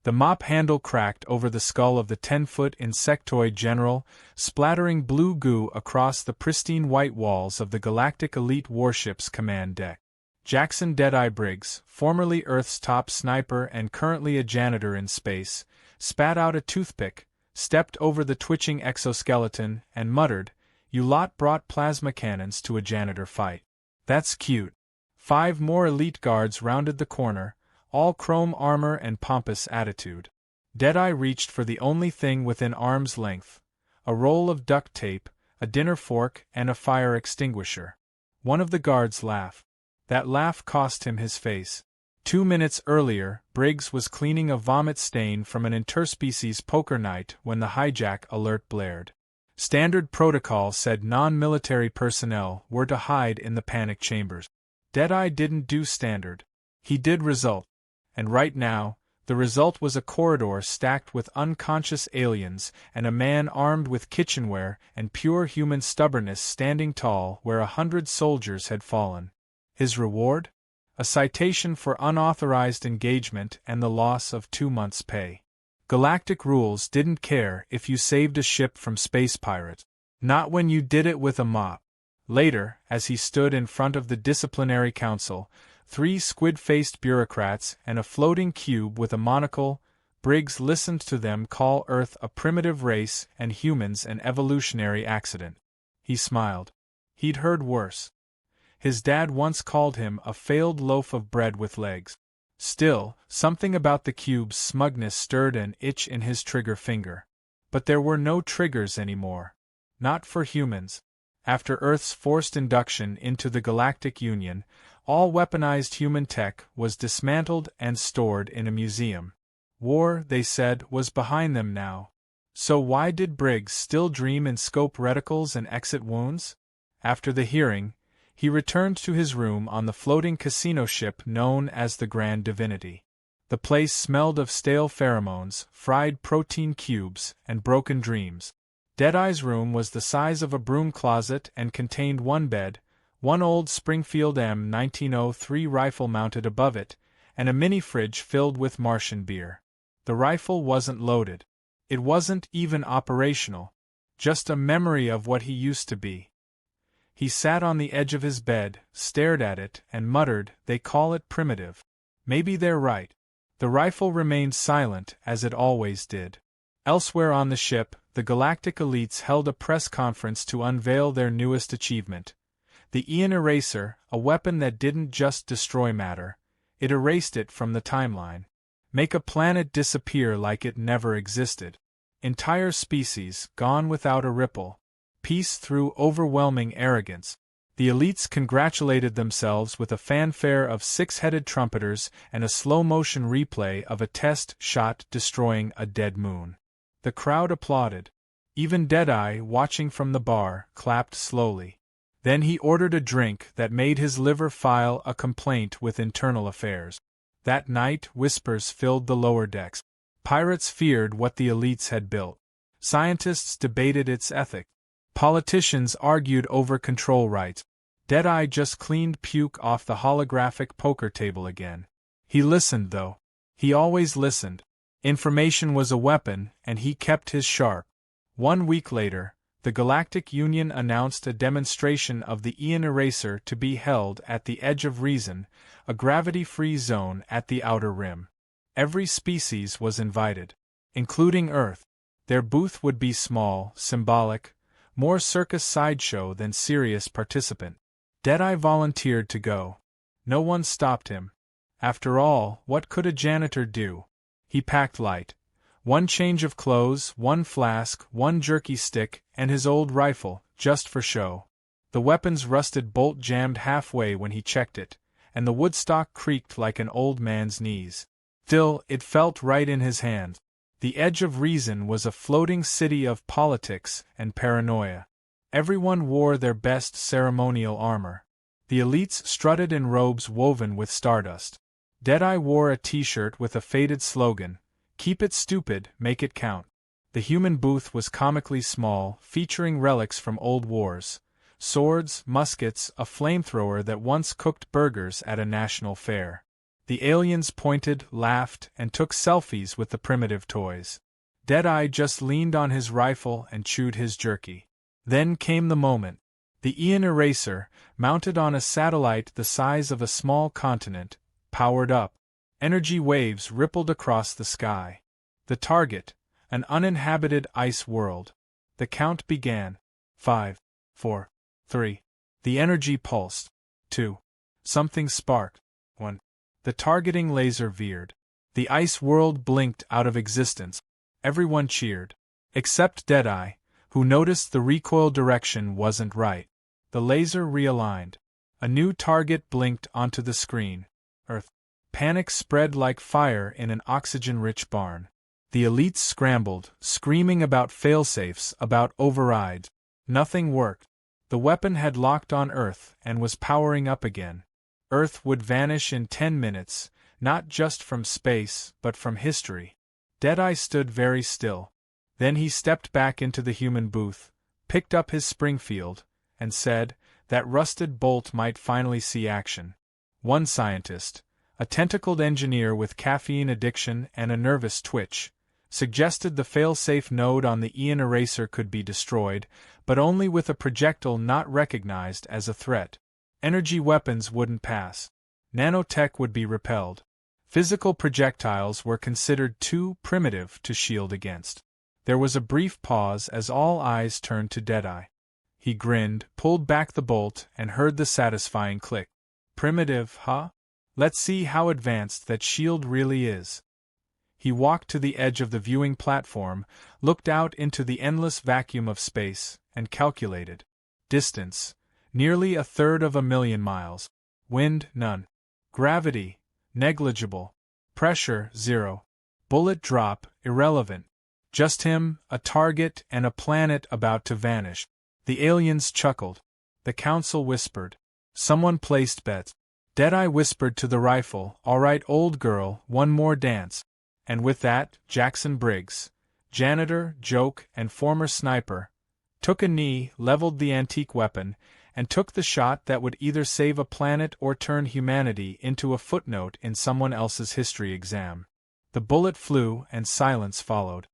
The mop handle cracked over the skull of the 10-foot insectoid general, splattering blue goo across the pristine white walls of the Galactic Elite Warship's command deck. Jackson Deadeye Briggs, formerly Earth's top sniper and currently a janitor in space, spat out a toothpick, stepped over the twitching exoskeleton, and muttered, "You lot brought plasma cannons to a janitor fight. That's cute." 5 more elite guards rounded the corner, all chrome armor and pompous attitude. Deadeye reached for the only thing within arm's length: a roll of duct tape, a dinner fork, and a fire extinguisher. One of the guards laughed. That laugh cost him his face. 2 minutes earlier, Briggs was cleaning a vomit stain from an interspecies poker night when the hijack alert blared. Standard protocol said non-military personnel were to hide in the panic chambers. Deadeye didn't do standard. He did result. And right now, the result was a corridor stacked with unconscious aliens and a man armed with kitchenware and pure human stubbornness standing tall where 100 soldiers had fallen. His reward? A citation for unauthorized engagement and the loss of 2 months' pay. Galactic rules didn't care if you saved a ship from space pirates. Not when you did it with a mop. Later, as he stood in front of the disciplinary council, 3 squid-faced bureaucrats and a floating cube with a monocle, Briggs listened to them call Earth a primitive race and humans an evolutionary accident. He smiled. He'd heard worse. His dad once called him a failed loaf of bread with legs. Still, something about the cube's smugness stirred an itch in his trigger finger. But there were no triggers anymore. Not for humans. After Earth's forced induction into the Galactic Union, all weaponized human tech was dismantled and stored in a museum. War, they said, was behind them now. So why did Briggs still dream in scope reticles and exit wounds? After the hearing, he returned to his room on the floating casino ship known as the Grand Divinity. The place smelled of stale pheromones, fried protein cubes, and broken dreams. Deadeye's room was the size of a broom closet and contained 1 bed, 1 old Springfield M1903 rifle mounted above it, and a mini-fridge filled with Martian beer. The rifle wasn't loaded. It wasn't even operational. Just a memory of what he used to be. He sat on the edge of his bed, stared at it, and muttered, "They call it primitive. Maybe they're right." The rifle remained silent, as it always did. Elsewhere on the ship, the Galactic Elites held a press conference to unveil their newest achievement. The Ion Eraser, a weapon that didn't just destroy matter, it erased it from the timeline. Make a planet disappear like it never existed. Entire species gone without a ripple. Peace through overwhelming arrogance. The elites congratulated themselves with a fanfare of 6-headed trumpeters and a slow-motion replay of a test shot destroying a dead moon. The crowd applauded. Even Deadeye, watching from the bar, clapped slowly. Then he ordered a drink that made his liver file a complaint with internal affairs. That night, whispers filled the lower decks. Pirates feared what the elites had built. Scientists debated its ethics. Politicians argued over control rights. Deadeye just cleaned puke off the holographic poker table again. He listened, though. He always listened. Information was a weapon, and he kept his sharp. 1 week later, the Galactic Union announced a demonstration of the Ion Eraser to be held at the Edge of Reason, a gravity-free zone at the outer rim. Every species was invited, including Earth. Their booth would be small, symbolic, more circus sideshow than serious participant. Deadeye volunteered to go. No one stopped him. After all, what could a janitor do? He packed light. 1 change of clothes, 1 flask, 1 jerky stick, and his old rifle, just for show. The weapon's rusted bolt jammed halfway when he checked it, and the woodstock creaked like an old man's knees. Still, it felt right in his hand. The Edge of Reason was a floating city of politics and paranoia. Everyone wore their best ceremonial armor. The elites strutted in robes woven with stardust. Deadeye wore a t-shirt with a faded slogan, "Keep it stupid, make it count." The human booth was comically small, featuring relics from old wars. Swords, muskets, a flamethrower that once cooked burgers at a national fair. The aliens pointed, laughed, and took selfies with the primitive toys. Deadeye just leaned on his rifle and chewed his jerky. Then came the moment. The Ion Eraser, mounted on a satellite the size of a small continent, powered up. Energy waves rippled across the sky. The target, an uninhabited ice world. The count began. 5, 4, 3. The energy pulsed. 2. Something sparked. 1. The targeting laser veered. The ice world blinked out of existence. Everyone cheered. Except Deadeye, who noticed the recoil direction wasn't right. The laser realigned. A new target blinked onto the screen. Earth. Panic spread like fire in an oxygen-rich barn. The elites scrambled, screaming about failsafes, about overrides. Nothing worked. The weapon had locked on Earth and was powering up again. Earth would vanish in 10 minutes, not just from space, but from history. Deadeye stood very still. Then he stepped back into the human booth, picked up his Springfield, and said, that rusted bolt might finally see action. One scientist, a tentacled engineer with caffeine addiction and a nervous twitch, suggested the fail-safe node on the Ion Eraser could be destroyed, but only with a projectile not recognized as a threat. Energy weapons wouldn't pass. Nanotech would be repelled. Physical projectiles were considered too primitive to shield against. There was a brief pause as all eyes turned to Deadeye. He grinned, pulled back the bolt, and heard the satisfying click. Primitive, huh? Let's see how advanced that shield really is. He walked to the edge of the viewing platform, looked out into the endless vacuum of space, and calculated. Distance, nearly 1/3 miles. Wind, none. Gravity, negligible. Pressure, 0. Bullet drop, irrelevant. Just him, a target, and a planet about to vanish. The aliens chuckled. The council whispered. Someone placed bets. Deadeye whispered to the rifle, "All right, old girl, one more dance." And with that, Jackson Briggs, janitor, joke, and former sniper, took a knee, leveled the antique weapon, and took the shot that would either save a planet or turn humanity into a footnote in someone else's history exam. The bullet flew, and silence followed.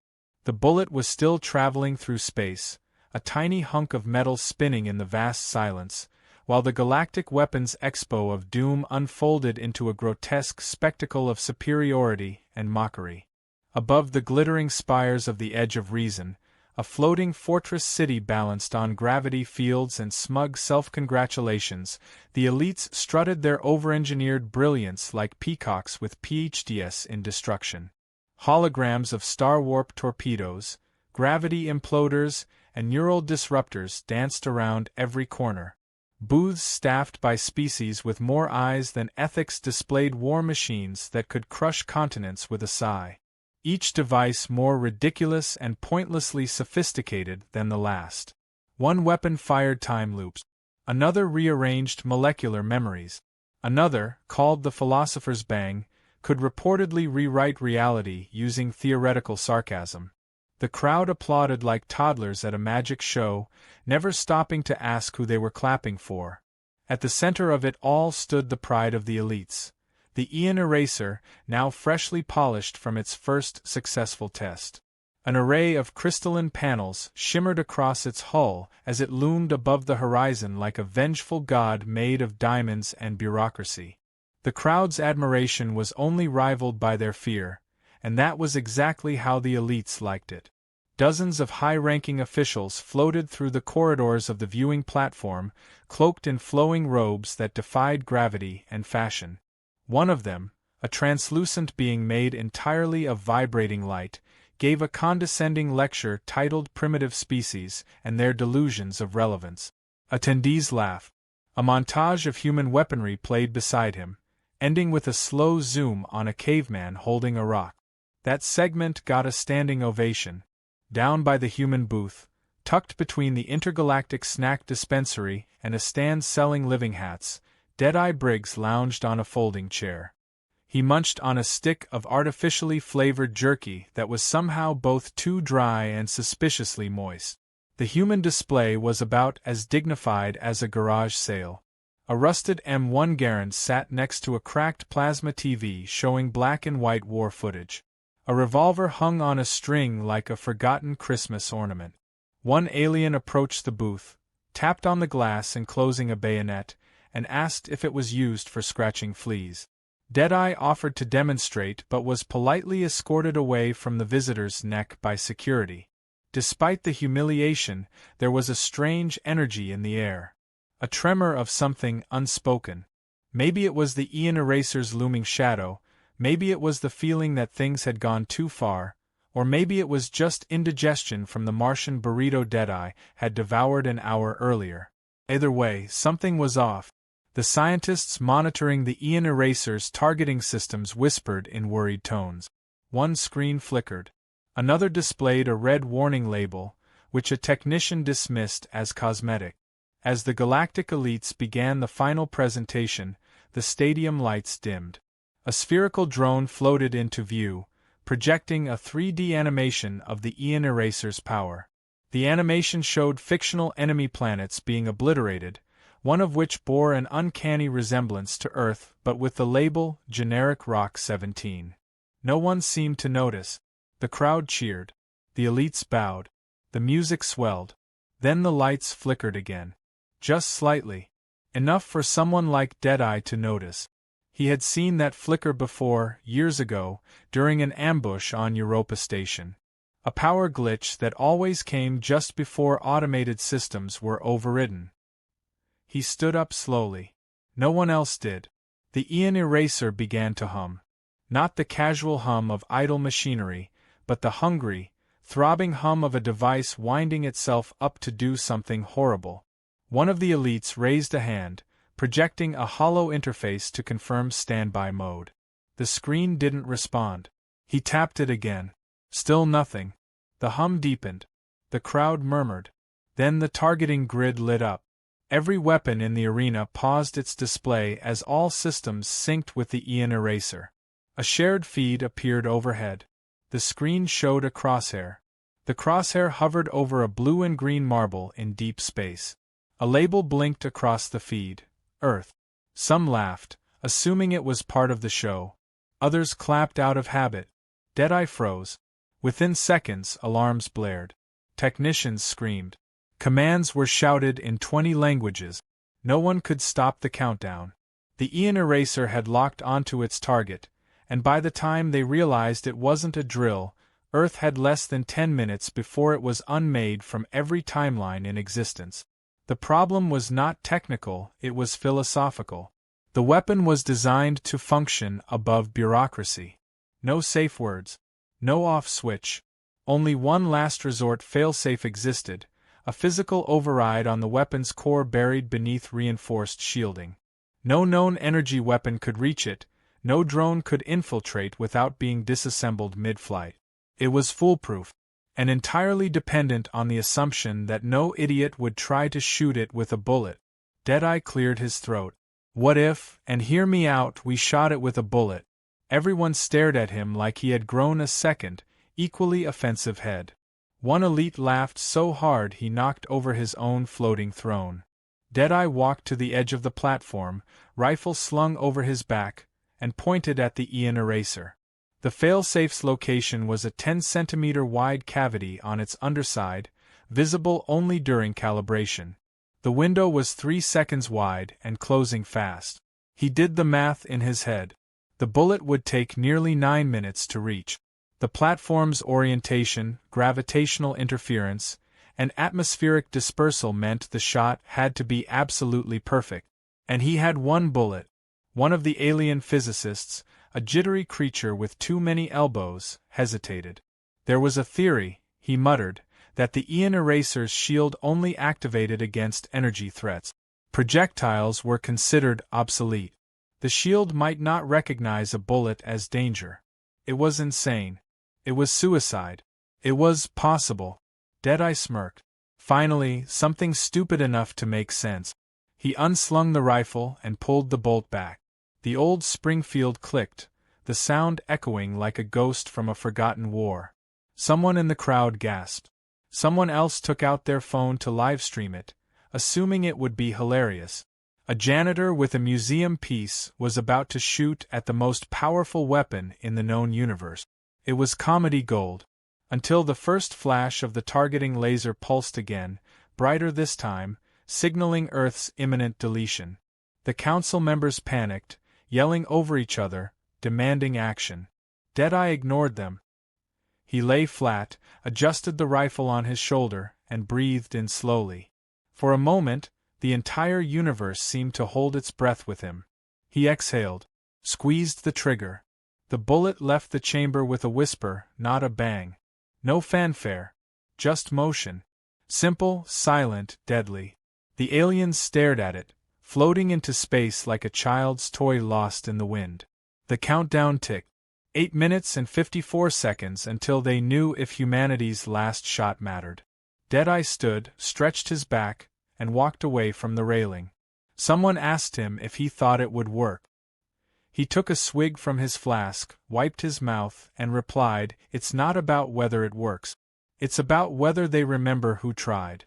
The bullet was still traveling through space, a tiny hunk of metal spinning in the vast silence, while the Galactic Weapons Expo of Doom unfolded into a grotesque spectacle of superiority and mockery. Above the glittering spires of the Edge of Reason, a floating fortress city balanced on gravity fields and smug self-congratulations, the elites strutted their over-engineered brilliance like peacocks with PhDs in destruction. Holograms of star-warp torpedoes, gravity imploders, and neural disruptors danced around every corner. Booths staffed by species with more eyes than ethics displayed war machines that could crush continents with a sigh. Each device more ridiculous and pointlessly sophisticated than the last. One weapon fired time loops. Another rearranged molecular memories. Another, called the Philosopher's Bang, could reportedly rewrite reality using theoretical sarcasm. The crowd applauded like toddlers at a magic show, never stopping to ask who they were clapping for. At the center of it all stood the pride of the elites. The Ion Eraser, now freshly polished from its first successful test. An array of crystalline panels shimmered across its hull as it loomed above the horizon like a vengeful god made of diamonds and bureaucracy. The crowd's admiration was only rivaled by their fear, and that was exactly how the elites liked it. Dozens of high-ranking officials floated through the corridors of the viewing platform, cloaked in flowing robes that defied gravity and fashion. One of them, a translucent being made entirely of vibrating light, gave a condescending lecture titled Primitive Species and Their Delusions of Relevance. Attendees laughed. A montage of human weaponry played beside him, ending with a slow zoom on a caveman holding a rock. That segment got a standing ovation. Down by the human booth, tucked between the intergalactic snack dispensary and a stand selling living hats, Deadeye Briggs lounged on a folding chair. He munched on a stick of artificially flavored jerky that was somehow both too dry and suspiciously moist. The human display was about as dignified as a garage sale. A rusted M1 Garand sat next to a cracked plasma TV showing black and white war footage. A revolver hung on a string like a forgotten Christmas ornament. One alien approached the booth, tapped on the glass enclosing a bayonet, and asked if it was used for scratching fleas. Deadeye offered to demonstrate but was politely escorted away from the visitor's neck by security. Despite the humiliation, there was a strange energy in the air. A tremor of something unspoken. Maybe it was the Ian Eraser's looming shadow, maybe it was the feeling that things had gone too far, or maybe it was just indigestion from the Martian burrito Deadeye had devoured an hour earlier. Either way, something was off. The scientists monitoring the Ian Eraser's targeting systems whispered in worried tones. One screen flickered. Another displayed a red warning label, which a technician dismissed as cosmetic. As the Galactic elites began the final presentation, the stadium lights dimmed. A spherical drone floated into view, projecting a 3D animation of the Ian Eraser's power. The animation showed fictional enemy planets being obliterated, one of which bore an uncanny resemblance to Earth but with the label Generic Rock 17. No one seemed to notice. The crowd cheered. The elites bowed. The music swelled. Then the lights flickered again. Just slightly. Enough for someone like Deadeye to notice. He had seen that flicker before, years ago, during an ambush on Europa Station. A power glitch that always came just before automated systems were overridden. He stood up slowly. No one else did. The Ian Eraser began to hum. Not the casual hum of idle machinery, but the hungry, throbbing hum of a device winding itself up to do something horrible. One of the elites raised a hand, projecting a hollow interface to confirm standby mode. The screen didn't respond. He tapped it again. Still nothing. The hum deepened. The crowd murmured. Then the targeting grid lit up. Every weapon in the arena paused its display as all systems synced with the Ian Eraser. A shared feed appeared overhead. The screen showed a crosshair. The crosshair hovered over a blue and green marble in deep space. A label blinked across the feed. Earth. Some laughed, assuming it was part of the show. Others clapped out of habit. Deadeye froze. Within seconds, alarms blared. Technicians screamed. Commands were shouted in 20 languages. No one could stop the countdown. The Ian Eraser had locked onto its target, and by the time they realized it wasn't a drill, Earth had less than 10 minutes before it was unmade from every timeline in existence. The problem was not technical, it was philosophical. The weapon was designed to function above bureaucracy. No safe words. No off switch. Only one last resort failsafe existed, a physical override on the weapon's core buried beneath reinforced shielding. No known energy weapon could reach it, no drone could infiltrate without being disassembled mid-flight. It was foolproof, and entirely dependent on the assumption that no idiot would try to shoot it with a bullet. Deadeye cleared his throat. What if, and hear me out, we shot it with a bullet? Everyone stared at him like he had grown a second, equally offensive head. One elite laughed so hard he knocked over his own floating throne. Deadeye walked to the edge of the platform, rifle slung over his back, and pointed at the Ian Eraser. The failsafe's location was a 10-centimeter wide cavity on its underside, visible only during calibration. The window was 3 seconds wide and closing fast. He did the math in his head. The bullet would take nearly 9 minutes to reach. The platform's orientation, gravitational interference, and atmospheric dispersal meant the shot had to be absolutely perfect. And he had one bullet. One of the alien physicists, a jittery creature with too many elbows, hesitated. There was a theory, he muttered, that the Ian Eraser's shield only activated against energy threats. Projectiles were considered obsolete. The shield might not recognize a bullet as danger. It was insane. It was suicide. It was possible. Deadeye smirked. Finally, something stupid enough to make sense. He unslung the rifle and pulled the bolt back. The old Springfield clicked, the sound echoing like a ghost from a forgotten war. Someone in the crowd gasped. Someone else took out their phone to livestream it, assuming it would be hilarious. A janitor with a museum piece was about to shoot at the most powerful weapon in the known universe. It was comedy gold. Until the first flash of the targeting laser pulsed again, brighter this time, signaling Earth's imminent deletion. The council members panicked, yelling over each other, demanding action. Deadeye ignored them. He lay flat, adjusted the rifle on his shoulder, and breathed in slowly. For a moment, the entire universe seemed to hold its breath with him. He exhaled, squeezed the trigger. The bullet left the chamber with a whisper, not a bang. No fanfare. Just motion. Simple, silent, deadly. The aliens stared at it, floating into space like a child's toy lost in the wind. The countdown ticked. 8 minutes and 54 seconds until they knew if humanity's last shot mattered. Deadeye stood, stretched his back, and walked away from the railing. Someone asked him if he thought it would work. He took a swig from his flask, wiped his mouth, and replied, "It's not about whether it works. It's about whether they remember who tried."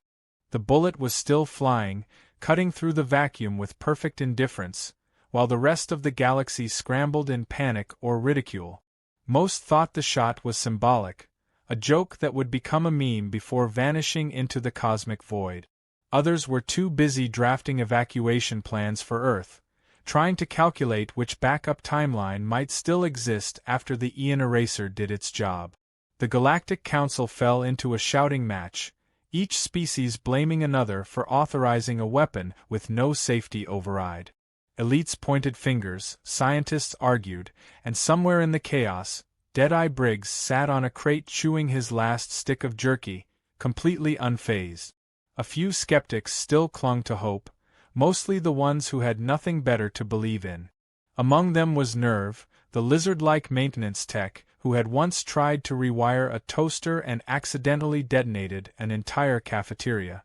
The bullet was still flying, cutting through the vacuum with perfect indifference, while the rest of the galaxy scrambled in panic or ridicule. Most thought the shot was symbolic, a joke that would become a meme before vanishing into the cosmic void. Others were too busy drafting evacuation plans for Earth, trying to calculate which backup timeline might still exist after the Aeon Eraser did its job. The Galactic Council fell into a shouting match, each species blaming another for authorizing a weapon with no safety override. Elites pointed fingers, scientists argued, and somewhere in the chaos, Deadeye Briggs sat on a crate chewing his last stick of jerky, completely unfazed. A few skeptics still clung to hope, mostly the ones who had nothing better to believe in. Among them was Nerve, the lizard-like maintenance tech who had once tried to rewire a toaster and accidentally detonated an entire cafeteria.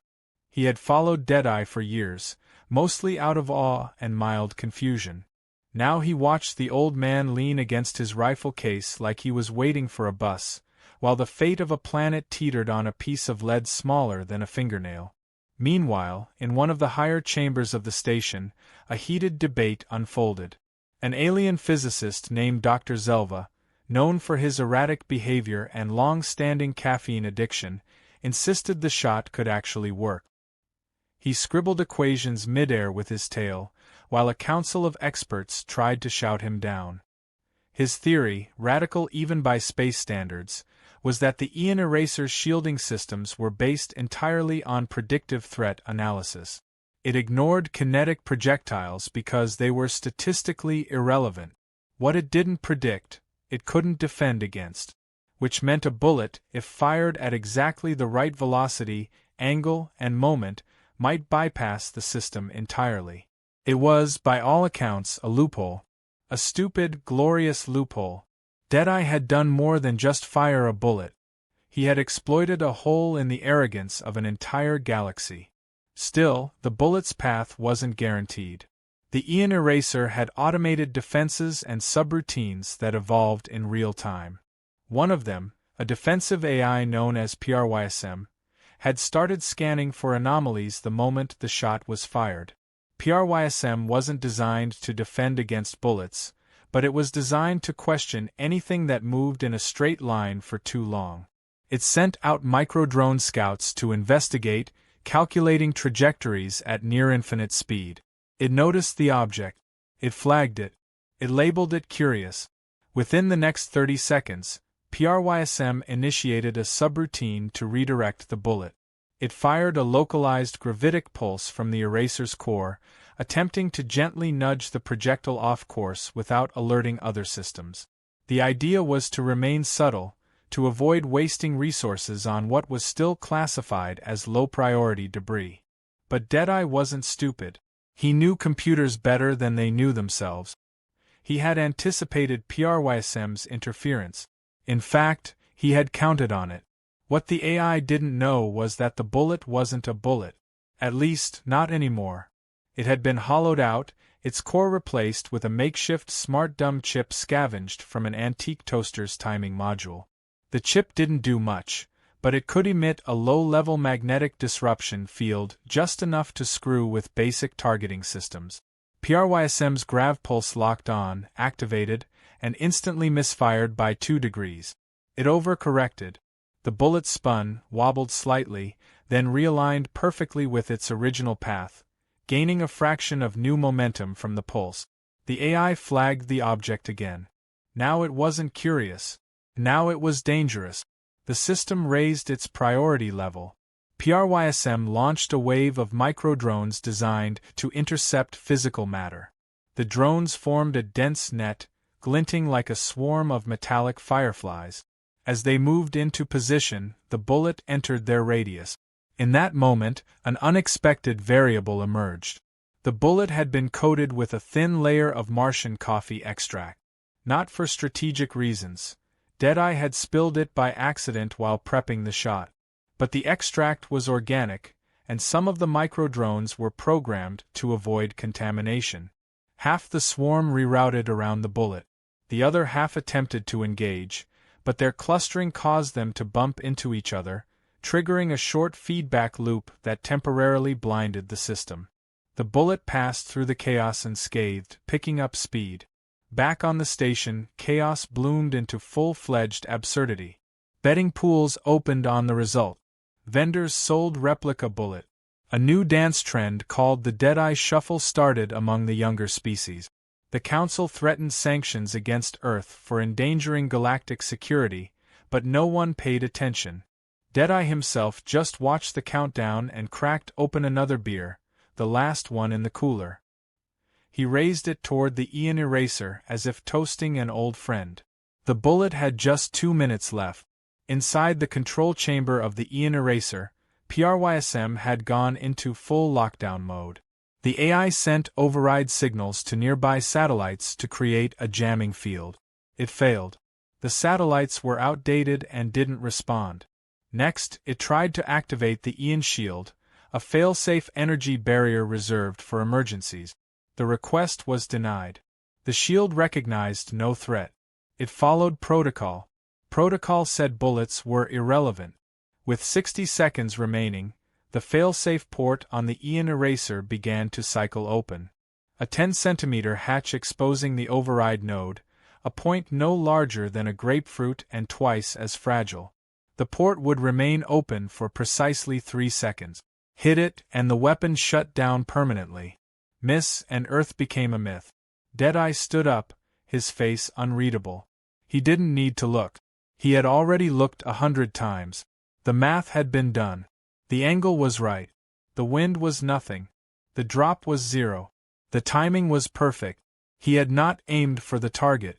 He had followed Deadeye for years, mostly out of awe and mild confusion. Now he watched the old man lean against his rifle case like he was waiting for a bus, while the fate of a planet teetered on a piece of lead smaller than a fingernail. Meanwhile, in one of the higher chambers of the station, a heated debate unfolded. An alien physicist named Dr. Zelva, known for his erratic behavior and long-standing caffeine addiction, insisted the shot could actually work. He scribbled equations midair with his tail, while a council of experts tried to shout him down. His theory, radical even by space standards, was that the Aeon Eraser's shielding systems were based entirely on predictive threat analysis. It ignored kinetic projectiles because they were statistically irrelevant. What it didn't predict, it couldn't defend against. Which meant a bullet, if fired at exactly the right velocity, angle, and moment, might bypass the system entirely. It was, by all accounts, a loophole. A stupid, glorious loophole. Deadeye had done more than just fire a bullet. He had exploited a hole in the arrogance of an entire galaxy. Still, the bullet's path wasn't guaranteed. The Aeon Eraser had automated defenses and subroutines that evolved in real time. One of them, a defensive AI known as PRYSM, had started scanning for anomalies the moment the shot was fired. PRYSM wasn't designed to defend against bullets, but it was designed to question anything that moved in a straight line for too long. It sent out micro-drone scouts to investigate, calculating trajectories at near-infinite speed. It noticed the object. It flagged it. It labeled it curious. Within the next 30 seconds, PRYSM initiated a subroutine to redirect the bullet. It fired a localized gravitic pulse from the eraser's core, attempting to gently nudge the projectile off course without alerting other systems. The idea was to remain subtle, to avoid wasting resources on what was still classified as low-priority debris. But Deadeye wasn't stupid. He knew computers better than they knew themselves. He had anticipated PRYSM's interference. In fact, he had counted on it. What the AI didn't know was that the bullet wasn't a bullet. At least, not anymore. It had been hollowed out, its core replaced with a makeshift smart-dumb chip scavenged from an antique toaster's timing module. The chip didn't do much, but it could emit a low-level magnetic disruption field just enough to screw with basic targeting systems. PRYSM's grav pulse locked on, activated, and instantly misfired by 2 degrees. It overcorrected. The bullet spun, wobbled slightly, then realigned perfectly with its original path, gaining a fraction of new momentum from the pulse. The AI flagged the object again. Now it wasn't curious. Now it was dangerous. The system raised its priority level. PRYSM launched a wave of microdrones designed to intercept physical matter. The drones formed a dense net, glinting like a swarm of metallic fireflies. As they moved into position, the bullet entered their radius. In that moment, an unexpected variable emerged. The bullet had been coated with a thin layer of Martian coffee extract. Not for strategic reasons. Deadeye had spilled it by accident while prepping the shot. But the extract was organic, and some of the microdrones were programmed to avoid contamination. Half the swarm rerouted around the bullet. The other half attempted to engage, but their clustering caused them to bump into each other, triggering a short feedback loop that temporarily blinded the system. The bullet passed through the chaos unscathed, picking up speed. Back on the station, chaos bloomed into full-fledged absurdity. Betting pools opened on the result. Vendors sold replica bullet. A new dance trend called the Deadeye Shuffle started among the younger species. The Council threatened sanctions against Earth for endangering galactic security, but no one paid attention. Deadeye himself just watched the countdown and cracked open another beer, the last one in the cooler. He raised it toward the Ion Eraser as if toasting an old friend. The bullet had just 2 minutes left. Inside the control chamber of the Ion Eraser, PRYSM had gone into full lockdown mode. The AI sent override signals to nearby satellites to create a jamming field. It failed. The satellites were outdated and didn't respond. Next, it tried to activate the Ion Shield, a fail-safe energy barrier reserved for emergencies. The request was denied. The shield recognized no threat. It followed protocol. Protocol said bullets were irrelevant. With 60 seconds remaining, the fail-safe port on the Ion Eraser began to cycle open. A 10-centimeter hatch exposing the override node, a point no larger than a grapefruit and twice as fragile. The port would remain open for precisely 3 seconds. Hit it, and the weapon shut down permanently. Miss, and Earth became a myth. Deadeye stood up, his face unreadable. He didn't need to look. He had already looked 100 times. The math had been done. The angle was right. The wind was nothing. The drop was 0. The timing was perfect. He had not aimed for the target.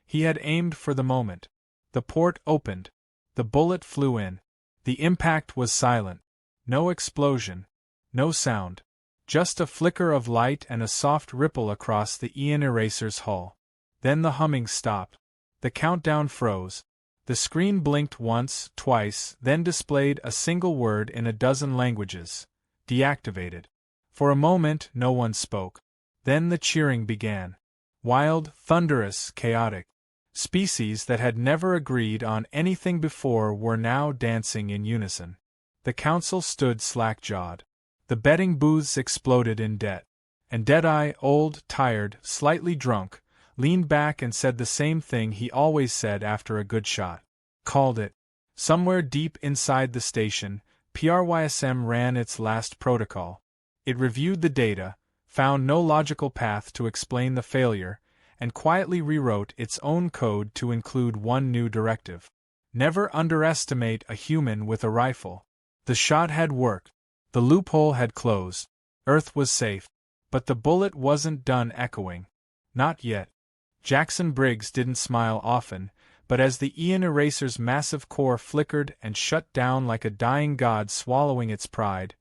He had aimed for the moment. The port opened. The bullet flew in. The impact was silent. No explosion. No sound. Just a flicker of light and a soft ripple across the Ion Eraser's hull. Then the humming stopped. The countdown froze. The screen blinked once, twice, then displayed a single word in a dozen languages. Deactivated. For a moment no one spoke. Then the cheering began. Wild, thunderous, chaotic. Species that had never agreed on anything before were now dancing in unison. The Council stood slack-jawed. The betting booths exploded in debt. And Deadeye, old, tired, slightly drunk, leaned back and said the same thing he always said after a good shot. Called it. Somewhere deep inside the station, PRYSM ran its last protocol. It reviewed the data, found no logical path to explain the failure, and quietly rewrote its own code to include one new directive. Never underestimate a human with a rifle. The shot had worked. The loophole had closed. Earth was safe. But the bullet wasn't done echoing. Not yet. Jackson Briggs didn't smile often, but as the Ion Eraser's massive core flickered and shut down like a dying god swallowing its pride,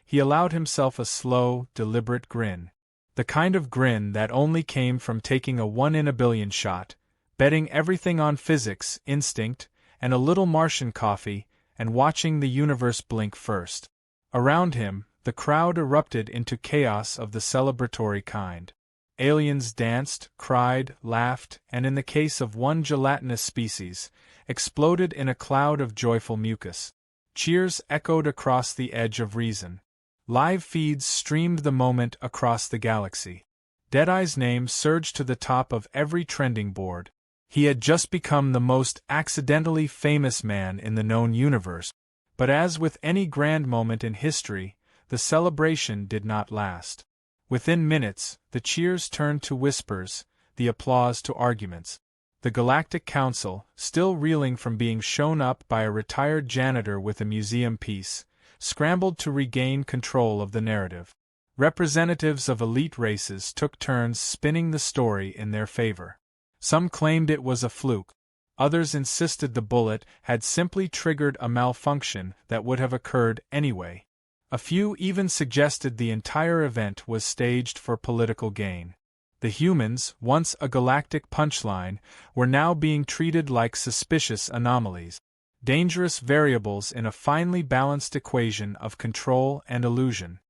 he allowed himself a slow, deliberate grin. The kind of grin that only came from taking a 1 in a billion shot, betting everything on physics, instinct, and a little Martian coffee, and watching the universe blink first. Around him, the crowd erupted into chaos of the celebratory kind. Aliens danced, cried, laughed, and in the case of one gelatinous species, exploded in a cloud of joyful mucus. Cheers echoed across the edge of reason. Live feeds streamed the moment across the galaxy. Deadeye's name surged to the top of every trending board. He had just become the most accidentally famous man in the known universe. But as with any grand moment in history, the celebration did not last. Within minutes, the cheers turned to whispers, the applause to arguments. The Galactic Council, still reeling from being shown up by a retired janitor with a museum piece, scrambled to regain control of the narrative. Representatives of elite races took turns spinning the story in their favor. Some claimed it was a fluke. Others insisted the bullet had simply triggered a malfunction that would have occurred anyway. A few even suggested the entire event was staged for political gain. The humans, once a galactic punchline, were now being treated like suspicious anomalies. Dangerous variables in a finely balanced equation of control and illusion.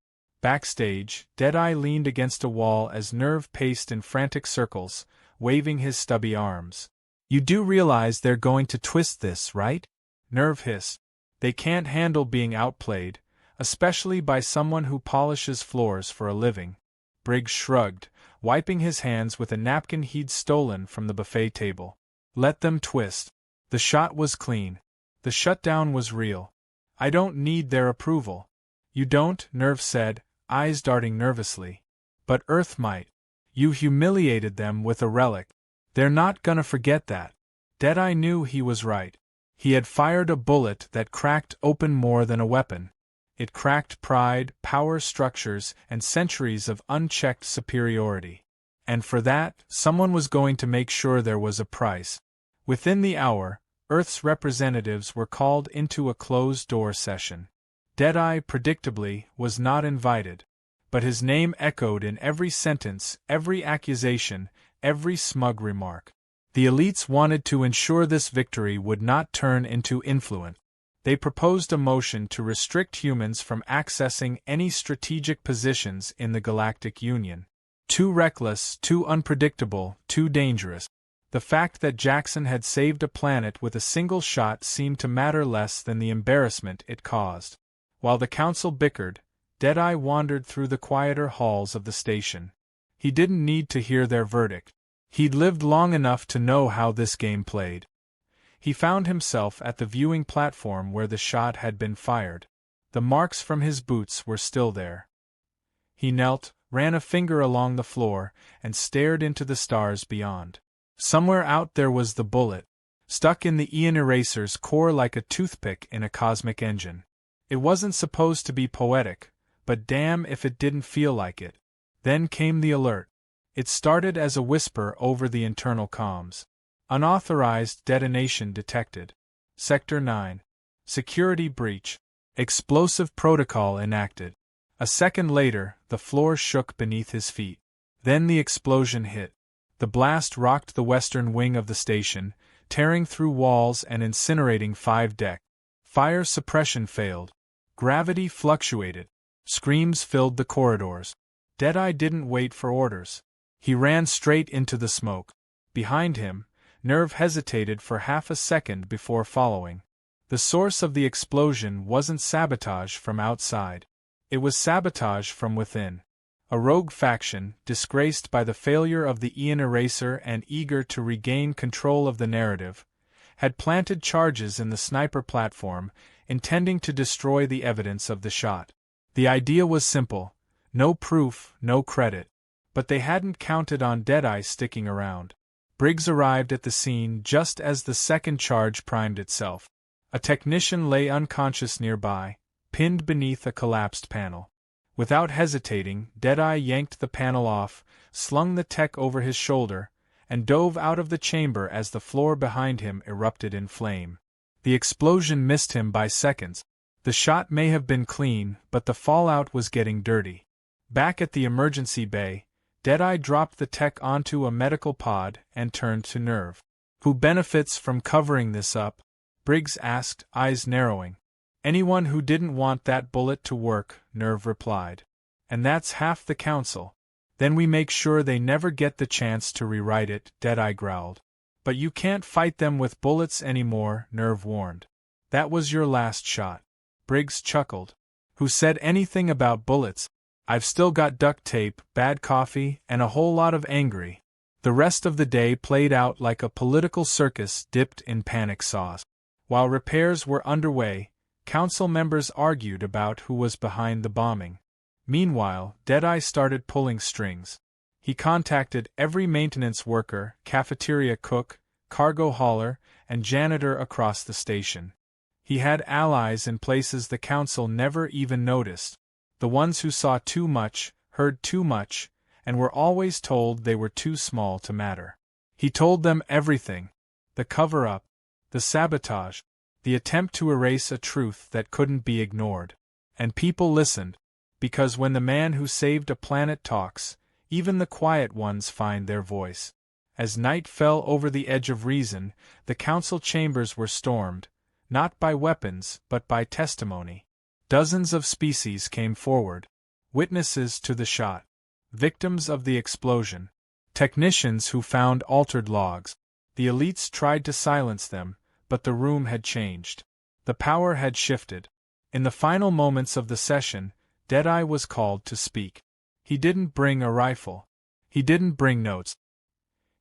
Backstage, Deadeye leaned against a wall as Nerve paced in frantic circles, waving his stubby arms. "You do realize they're going to twist this, right?" Nerve hissed. "They can't handle being outplayed, especially by someone who polishes floors for a living." Briggs shrugged, wiping his hands with a napkin he'd stolen from the buffet table. "Let them twist. The shot was clean. The shutdown was real. I don't need their approval." "You don't," Nerve said, eyes darting nervously. "But Earth might. You humiliated them with a relic. They're not gonna forget that." Deadeye knew he was right. He had fired a bullet that cracked open more than a weapon. It cracked pride, power structures, and centuries of unchecked superiority. And for that, someone was going to make sure there was a price. Within the hour, Earth's representatives were called into a closed-door session. Deadeye, predictably, was not invited. But his name echoed in every sentence, every accusation, every smug remark. The elites wanted to ensure this victory would not turn into influence. They proposed a motion to restrict humans from accessing any strategic positions in the Galactic Union. Too reckless, too unpredictable, too dangerous. The fact that Jackson had saved a planet with a single shot seemed to matter less than the embarrassment it caused. While the council bickered, Deadeye wandered through the quieter halls of the station. He didn't need to hear their verdict. He'd lived long enough to know how this game played. He found himself at the viewing platform where the shot had been fired. The marks from his boots were still there. He knelt, ran a finger along the floor, and stared into the stars beyond. Somewhere out there was the bullet, stuck in the Ion Eraser's core like a toothpick in a cosmic engine. It wasn't supposed to be poetic, but damn if it didn't feel like it. Then came the alert. It started as a whisper over the internal comms. Unauthorized detonation detected. Sector 9. Security breach. Explosive protocol enacted. A second later, the floor shook beneath his feet. Then the explosion hit. The blast rocked the western wing of the station, tearing through walls and incinerating 5 decks. Fire suppression failed. Gravity fluctuated. Screams filled the corridors. Deadeye didn't wait for orders. He ran straight into the smoke. Behind him, Nerve hesitated for half a second before following. The source of the explosion wasn't sabotage from outside. It was sabotage from within. A rogue faction, disgraced by the failure of the Ion Eraser and eager to regain control of the narrative, had planted charges in the sniper platform, intending to destroy the evidence of the shot. The idea was simple: no proof, no credit. But they hadn't counted on Deadeye sticking around. Briggs arrived at the scene just as the second charge primed itself. A technician lay unconscious nearby, pinned beneath a collapsed panel. Without hesitating, Deadeye yanked the panel off, slung the tech over his shoulder, and dove out of the chamber as the floor behind him erupted in flame. The explosion missed him by seconds. The shot may have been clean, but the fallout was getting dirty. Back at the emergency bay, Deadeye dropped the tech onto a medical pod and turned to Nerve. "Who benefits from covering this up?" Briggs asked, eyes narrowing. "Anyone who didn't want that bullet to work," Nerve replied. "And that's half the council. Then we make sure they never get the chance to rewrite it, Deadeye growled. But you can't fight them with bullets anymore, Nerve warned. That was your last shot. Briggs chuckled. Who said anything about bullets? I've still got duct tape, bad coffee, and a whole lot of angry. The rest of the day played out like a political circus dipped in panic sauce. While repairs were underway, council members argued about who was behind the bombing. Meanwhile, Deadeye started pulling strings. He contacted every maintenance worker, cafeteria cook, cargo hauler, and janitor across the station. He had allies in places the council never even noticed, the ones who saw too much, heard too much, and were always told they were too small to matter. He told them everything: the cover-up, the sabotage, the attempt to erase a truth that couldn't be ignored. And people listened, because when the man who saved a planet talks, even the quiet ones find their voice. As night fell over the edge of reason, the council chambers were stormed, not by weapons but by testimony. Dozens of species came forward, witnesses to the shot, victims of the explosion, technicians who found altered logs. The elites tried to silence them, but the room had changed. The power had shifted. In the final moments of the session, Deadeye was called to speak. He didn't bring a rifle. He didn't bring notes.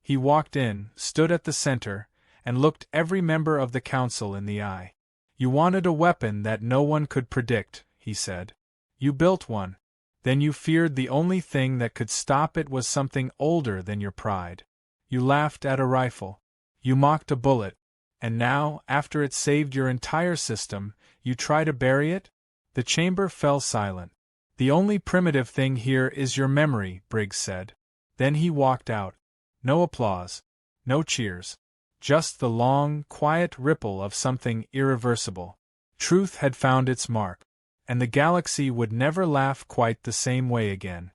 He walked in, stood at the center, and looked every member of the council in the eye. You wanted a weapon that no one could predict, he said. You built one. Then you feared the only thing that could stop it was something older than your pride. You laughed at a rifle. You mocked a bullet. And now, after it saved your entire system, you try to bury it? The chamber fell silent. The only primitive thing here is your memory, Briggs said. Then he walked out. No applause. No cheers. Just the long, quiet ripple of something irreversible. Truth had found its mark, and the galaxy would never laugh quite the same way again.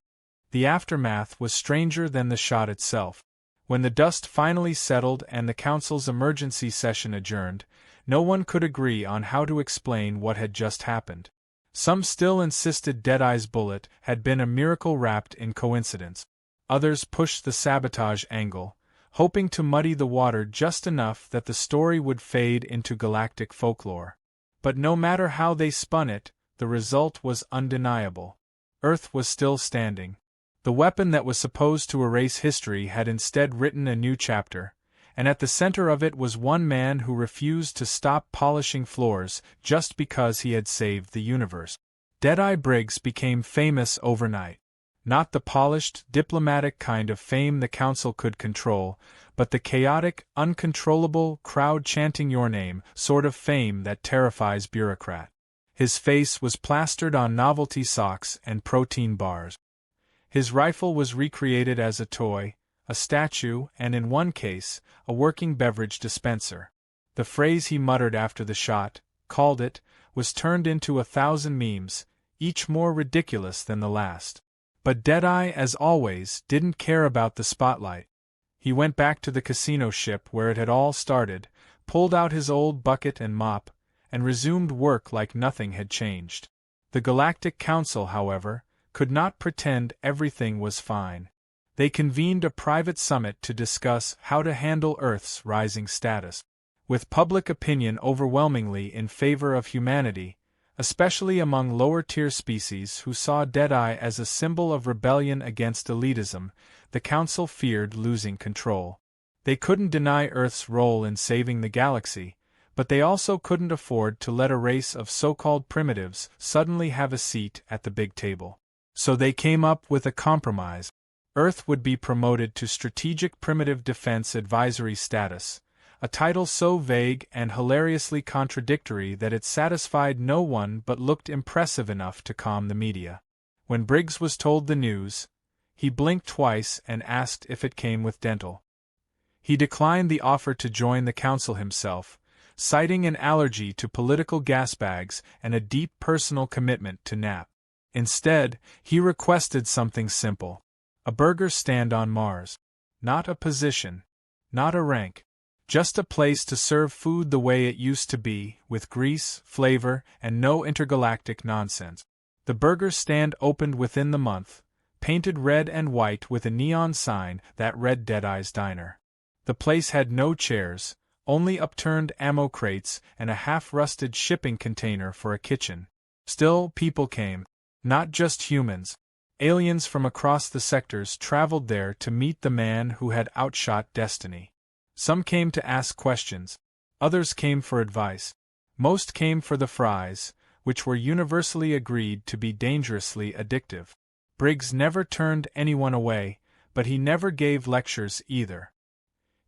The aftermath was stranger than the shot itself. When the dust finally settled and the council's emergency session adjourned, no one could agree on how to explain what had just happened. Some still insisted Deadeye's bullet had been a miracle wrapped in coincidence. Others pushed the sabotage angle, hoping to muddy the water just enough that the story would fade into galactic folklore. But no matter how they spun it, the result was undeniable. Earth was still standing. The weapon that was supposed to erase history had instead written a new chapter, and at the center of it was one man who refused to stop polishing floors just because he had saved the universe. Deadeye Briggs became famous overnight. Not the polished, diplomatic kind of fame the council could control, but the chaotic, uncontrollable, crowd chanting your name sort of fame that terrifies bureaucrats. His face was plastered on novelty socks and protein bars. His rifle was recreated as a toy, a statue, and in one case, a working beverage dispenser. The phrase he muttered after the shot, called it, was turned into 1,000 memes, each more ridiculous than the last. But Deadeye, as always, didn't care about the spotlight. He went back to the casino ship where it had all started, pulled out his old bucket and mop, and resumed work like nothing had changed. The Galactic Council, however, could not pretend everything was fine. They convened a private summit to discuss how to handle Earth's rising status. With public opinion overwhelmingly in favor of humanity, especially among lower-tier species who saw Deadeye as a symbol of rebellion against elitism, the Council feared losing control. They couldn't deny Earth's role in saving the galaxy, but they also couldn't afford to let a race of so-called primitives suddenly have a seat at the big table. So they came up with a compromise. Earth would be promoted to Strategic Primitive Defense Advisory status, a title so vague and hilariously contradictory that it satisfied no one but looked impressive enough to calm the media. When Briggs was told the news, he blinked twice and asked if it came with dental. He declined the offer to join the council himself, citing an allergy to political gas bags and a deep personal commitment to nap. Instead, he requested something simple. A burger stand on Mars. Not a position. Not a rank. Just a place to serve food the way it used to be, with grease, flavor, and no intergalactic nonsense. The burger stand opened within the month, painted red and white with a neon sign that read Deadeye's Diner. The place had no chairs, only upturned ammo crates and a half-rusted shipping container for a kitchen. Still, people came. Not just humans. Aliens from across the sectors traveled there to meet the man who had outshot destiny. Some came to ask questions. Others came for advice. Most came for the fries, which were universally agreed to be dangerously addictive. Briggs never turned anyone away, but he never gave lectures either.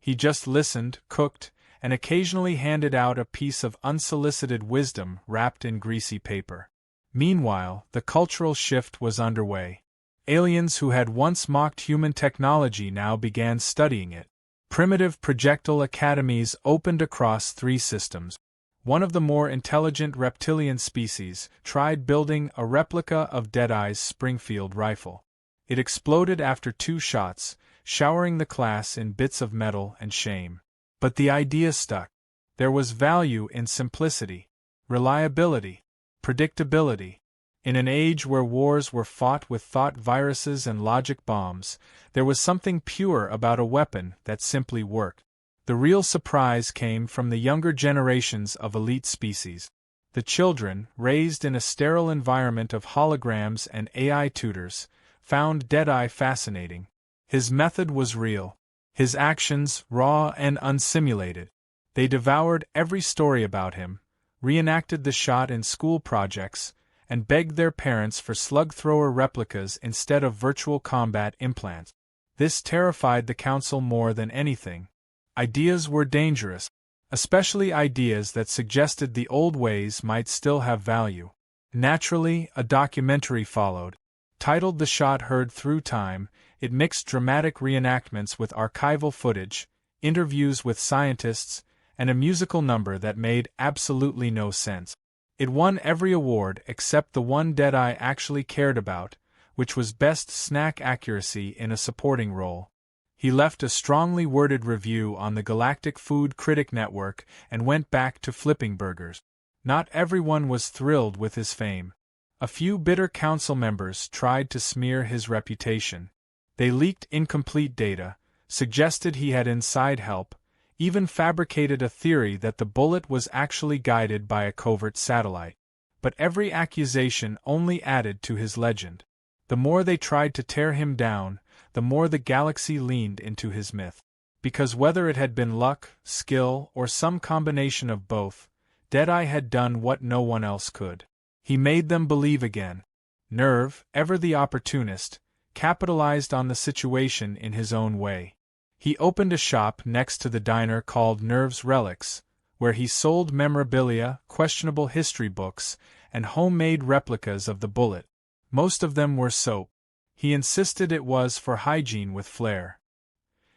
He just listened, cooked, and occasionally handed out a piece of unsolicited wisdom wrapped in greasy paper. Meanwhile, the cultural shift was underway. Aliens who had once mocked human technology now began studying it. Primitive projectile academies opened across 3 systems. One of the more intelligent reptilian species tried building a replica of Deadeye's Springfield rifle. It exploded after 2 shots, showering the class in bits of metal and shame. But the idea stuck. There was value in simplicity, reliability, predictability. In an age where wars were fought with thought viruses and logic bombs, there was something pure about a weapon that simply worked. The real surprise came from the younger generations of elite species. The children, raised in a sterile environment of holograms and AI tutors, found Deadeye fascinating. His method was real. His actions, raw and unsimulated. They devoured every story about him, reenacted the shot in school projects, and begged their parents for slug-thrower replicas instead of virtual combat implants. This terrified the council more than anything. Ideas were dangerous, especially ideas that suggested the old ways might still have value. Naturally, a documentary followed. Titled The Shot Heard Through Time, it mixed dramatic reenactments with archival footage, interviews with scientists, and a musical number that made absolutely no sense. It won every award except the one Deadeye actually cared about, which was Best Snack Accuracy in a Supporting Role. He left a strongly worded review on the Galactic Food Critic Network and went back to flipping burgers. Not everyone was thrilled with his fame. A few bitter council members tried to smear his reputation. They leaked incomplete data, suggested he had inside help, even fabricated a theory that the bullet was actually guided by a covert satellite. But every accusation only added to his legend. The more they tried to tear him down, the more the galaxy leaned into his myth. Because whether it had been luck, skill, or some combination of both, Deadeye had done what no one else could. He made them believe again. Nerve, ever the opportunist, capitalized on the situation in his own way. He opened a shop next to the diner called Nerve's Relics, where he sold memorabilia, questionable history books, and homemade replicas of the bullet. Most of them were soap. He insisted it was for hygiene with flair.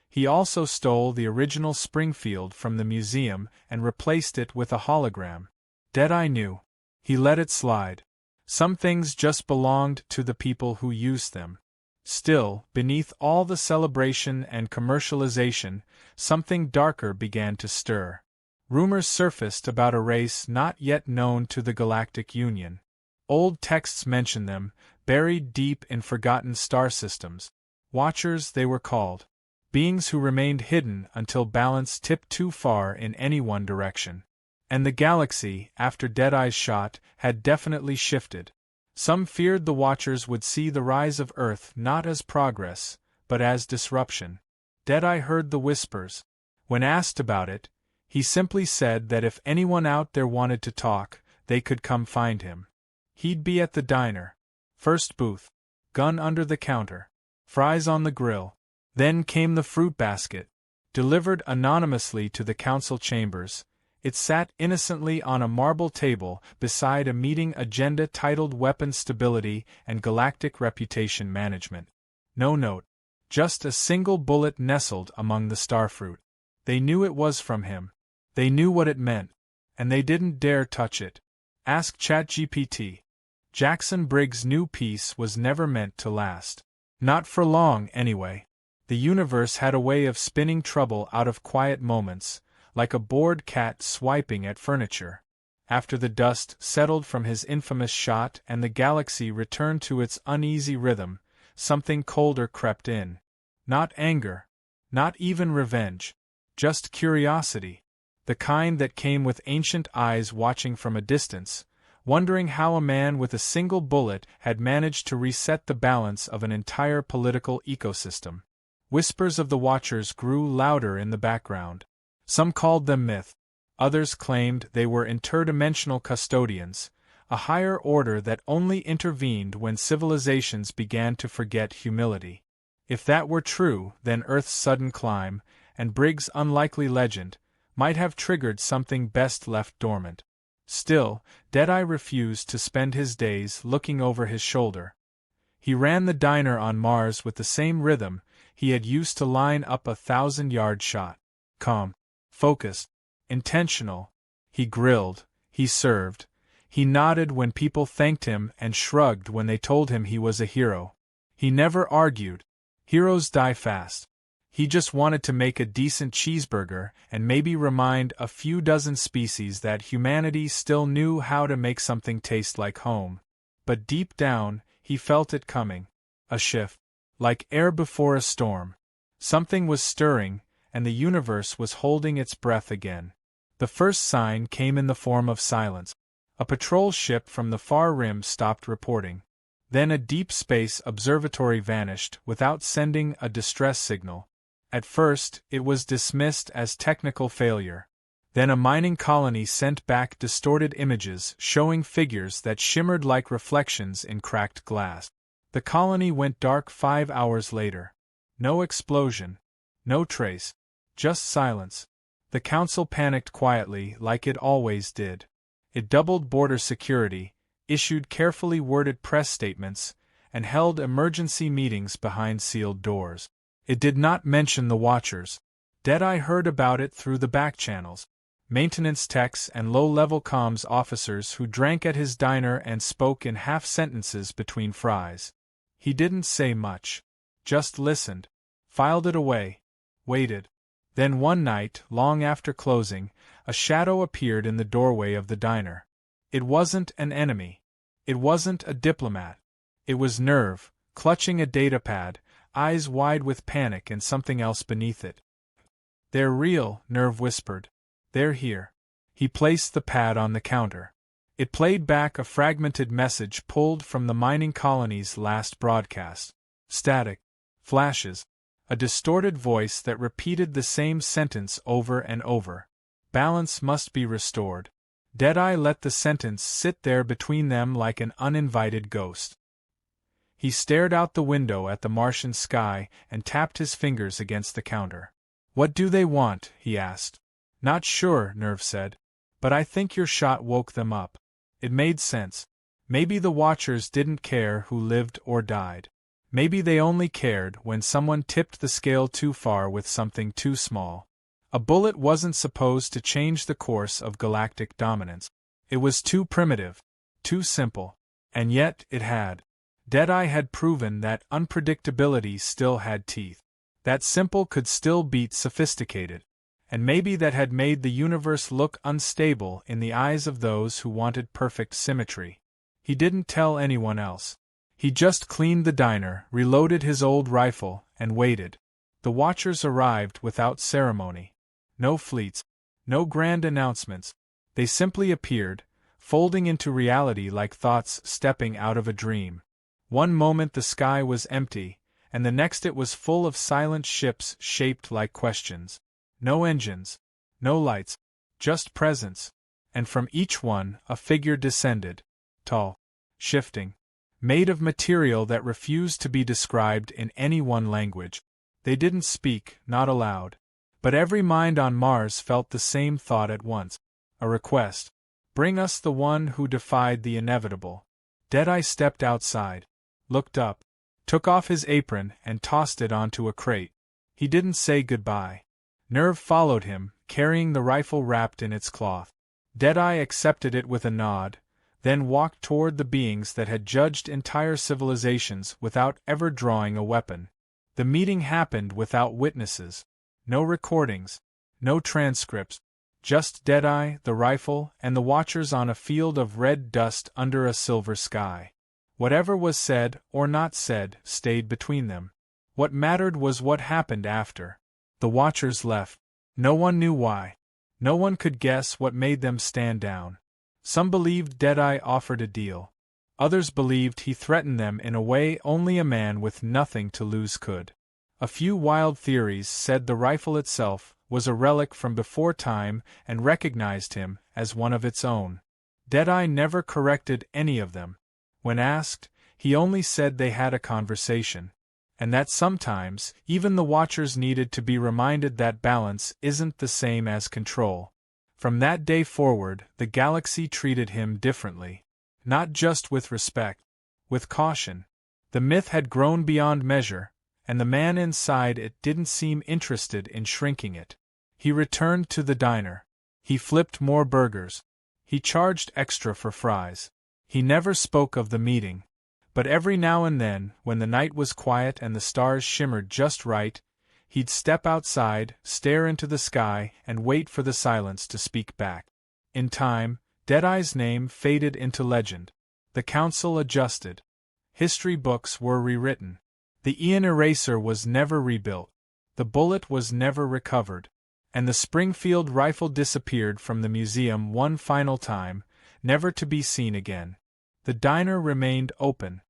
He also stole the original Springfield from the museum and replaced it with a hologram. Deadeye knew. He let it slide. Some things just belonged to the people who used them. Still, beneath all the celebration and commercialization, something darker began to stir. Rumors surfaced about a race not yet known to the Galactic Union. Old texts mention them, buried deep in forgotten star systems. Watchers, they were called. Beings who remained hidden until balance tipped too far in any one direction. And the galaxy, after Deadeye's shot, had definitely shifted. Some feared the Watchers would see the rise of Earth not as progress, but as disruption. Deadeye heard the whispers. When asked about it, he simply said that if anyone out there wanted to talk, they could come find him. He'd be at the diner. First booth. Gun under the counter. Fries on the grill. Then came the fruit basket. Delivered anonymously to the council chambers, it sat innocently on a marble table beside a meeting agenda titled Weapon Stability and Galactic Reputation Management. No note. Just a single bullet nestled among the starfruit. They knew it was from him. They knew what it meant. And they didn't dare touch it. Ask ChatGPT. Jackson Briggs' new piece was never meant to last. Not for long, anyway. The universe had a way of spinning trouble out of quiet moments, like a bored cat swiping at furniture. After the dust settled from his infamous shot and the galaxy returned to its uneasy rhythm, something colder crept in. Not anger. Not even revenge. Just curiosity. The kind that came with ancient eyes watching from a distance, wondering how a man with a single bullet had managed to reset the balance of an entire political ecosystem. Whispers of the Watchers grew louder in the background. Some called them myth. Others claimed they were interdimensional custodians, a higher order that only intervened when civilizations began to forget humility. If that were true, then Earth's sudden climb, and Briggs' unlikely legend, might have triggered something best left dormant. Still, Deadeye refused to spend his days looking over his shoulder. He ran the diner on Mars with the same rhythm he had used to line up a 1,000-yard shot. Calm, focused, intentional. He grilled, he served, he nodded when people thanked him and shrugged when they told him he was a hero. He never argued. Heroes die fast. He just wanted to make a decent cheeseburger and maybe remind a few dozen species that humanity still knew how to make something taste like home. But deep down, he felt it coming. A shift. Like air before a storm. Something was stirring, and the universe was holding its breath again. The first sign came in the form of silence. A patrol ship from the far rim stopped reporting. Then a deep space observatory vanished without sending a distress signal. At first, it was dismissed as technical failure. Then a mining colony sent back distorted images showing figures that shimmered like reflections in cracked glass. The colony went dark 5 hours later. No explosion. No trace. Just silence. The council panicked quietly like it always did. It doubled border security, issued carefully worded press statements, and held emergency meetings behind sealed doors. It did not mention the Watchers. Deadeye heard about it through the back channels. Maintenance techs and low-level comms officers who drank at his diner and spoke in half-sentences between fries. He didn't say much. Just listened. Filed it away. Waited. Then one night, long after closing, a shadow appeared in the doorway of the diner. It wasn't an enemy. It wasn't a diplomat. It was Nerve, clutching a datapad, eyes wide with panic and something else beneath it. "They're real," Nerve whispered. "They're here." He placed the pad on the counter. It played back a fragmented message pulled from the mining colony's last broadcast. Static. Flashes. A distorted voice that repeated the same sentence over and over. Balance must be restored. Deadeye let the sentence sit there between them like an uninvited ghost. He stared out the window at the Martian sky and tapped his fingers against the counter. "What do they want?" he asked. "Not sure," Nerve said. "But I think your shot woke them up." It made sense. Maybe the Watchers didn't care who lived or died. Maybe they only cared when someone tipped the scale too far with something too small. A bullet wasn't supposed to change the course of galactic dominance. It was too primitive, too simple. And yet it had. Deadeye had proven that unpredictability still had teeth. That simple could still beat sophisticated. And maybe that had made the universe look unstable in the eyes of those who wanted perfect symmetry. He didn't tell anyone else. He just cleaned the diner, reloaded his old rifle, and waited. The Watchers arrived without ceremony. No fleets. No grand announcements. They simply appeared, folding into reality like thoughts stepping out of a dream. One moment the sky was empty, and the next it was full of silent ships shaped like questions. No engines. No lights. Just presence. And from each one a figure descended. Tall. Shifting. Made of material that refused to be described in any one language. They didn't speak, not aloud. But every mind on Mars felt the same thought at once. A request. Bring us the one who defied the inevitable. Deadeye stepped outside. Looked up. Took off his apron and tossed it onto a crate. He didn't say goodbye. Nerve followed him, carrying the rifle wrapped in its cloth. Deadeye accepted it with a nod, then walked toward the beings that had judged entire civilizations without ever drawing a weapon. The meeting happened without witnesses. No recordings. No transcripts. Just Deadeye, the rifle, and the Watchers on a field of red dust under a silver sky. Whatever was said or not said stayed between them. What mattered was what happened after. The Watchers left. No one knew why. No one could guess what made them stand down. Some believed Deadeye offered a deal. Others believed he threatened them in a way only a man with nothing to lose could. A few wild theories said the rifle itself was a relic from before time and recognized him as one of its own. Deadeye never corrected any of them. When asked, he only said they had a conversation, and that sometimes even the Watchers needed to be reminded that balance isn't the same as control. From that day forward, the galaxy treated him differently. Not just with respect, with caution. The myth had grown beyond measure, and the man inside it didn't seem interested in shrinking it. He returned to the diner. He flipped more burgers. He charged extra for fries. He never spoke of the meeting. But every now and then, when the night was quiet and the stars shimmered just right, he'd step outside, stare into the sky, and wait for the silence to speak back. In time, Deadeye's name faded into legend. The council adjusted. History books were rewritten. The Ian Eraser was never rebuilt. The bullet was never recovered. And the Springfield rifle disappeared from the museum one final time, never to be seen again. The diner remained open,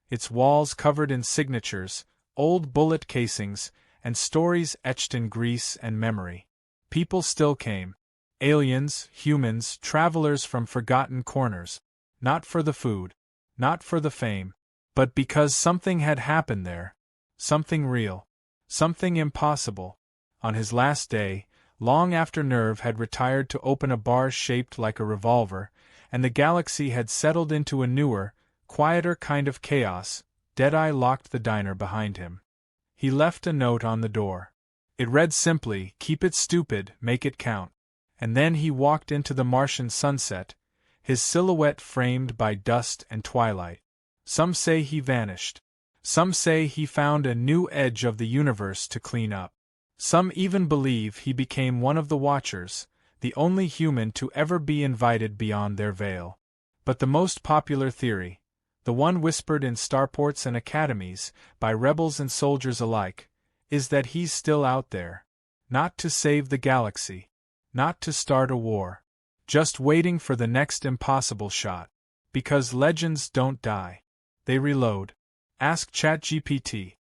its walls covered in signatures, old bullet casings, and stories etched in grease and memory. People still came. Aliens, humans, travelers from forgotten corners. Not for the food, not for the fame, but because something had happened there. Something real. Something impossible. On his last day, long after Nerve had retired to open a bar shaped like a revolver, and the galaxy had settled into a newer, quieter kind of chaos, Deadeye locked the diner behind him. He left a note on the door. It read simply, "Keep it stupid, make it count." And then he walked into the Martian sunset, his silhouette framed by dust and twilight. Some say he vanished. Some say he found a new edge of the universe to clean up. Some even believe he became one of the Watchers, the only human to ever be invited beyond their veil. But the most popular theory, the one whispered in starports and academies, by rebels and soldiers alike, is that he's still out there. Not to save the galaxy. Not to start a war. Just waiting for the next impossible shot. Because legends don't die. They reload. Ask ChatGPT.